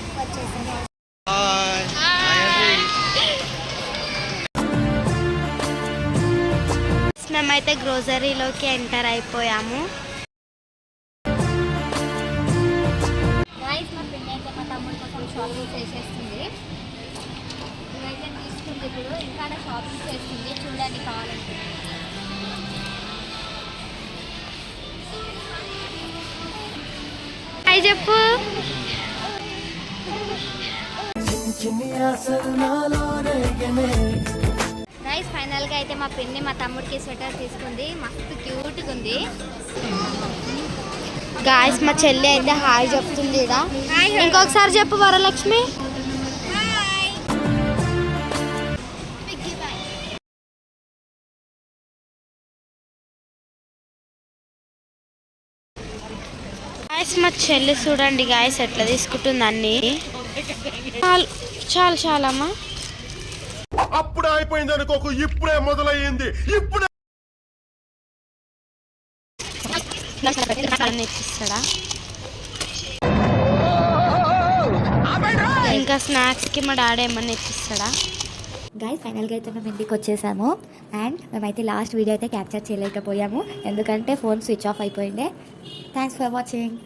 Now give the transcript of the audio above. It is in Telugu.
షాప్కి వచ్చేసాము. మేమైతే గ్రోసరీలోకి ఎంటర్ అయిపోయాము. గైస్ మా పిన్ని అయితే మా తమ్ముడు కోసం షాపింగ్ చేసేస్తుంది. ఇవైతే తీసుకుంది, ఇప్పుడు ఇంకా షాపింగ్ చేస్తుంది. చూడండి కావాలంటే. హాయ్ చెప్పు. గైస్ ఫైనల్గా అయితే మా పిన్ని మా తమ్ముడికి స్వెటర్ తీసుకుంది. మస్తు క్యూట్గా ఉంది. గాయస్ మా చెల్లి అయితే హాయ్ చెప్తుంది. ఇంకొకసారి చెప్పు వరలక్ష్మి. గాయస్ మా చెల్లి చూడండి గాయస్ ఎట్లా తీసుకుంటుంది అన్ని. చాలు చాలమ్మా. అప్పుడే అయిపోయింది అనుకోకు, ఇప్పుడే మొదలయ్యింది. ఇప్పుడే ఇచ్చిస్తాడా? ఇంకా స్నాక్స్ కి మా డాడీ ఏమన్నా ఇచ్చిస్తాడా? గైస్ ఫైనల్గా అయితే మేము ఇంటికి వచ్చేసాము. అండ్ మేమైతే లాస్ట్ వీడియో అయితే క్యాప్చర్ చేయలేకపోయాము, ఎందుకంటే ఫోన్ స్విచ్ ఆఫ్ అయిపోయిండే. Thanks for watching.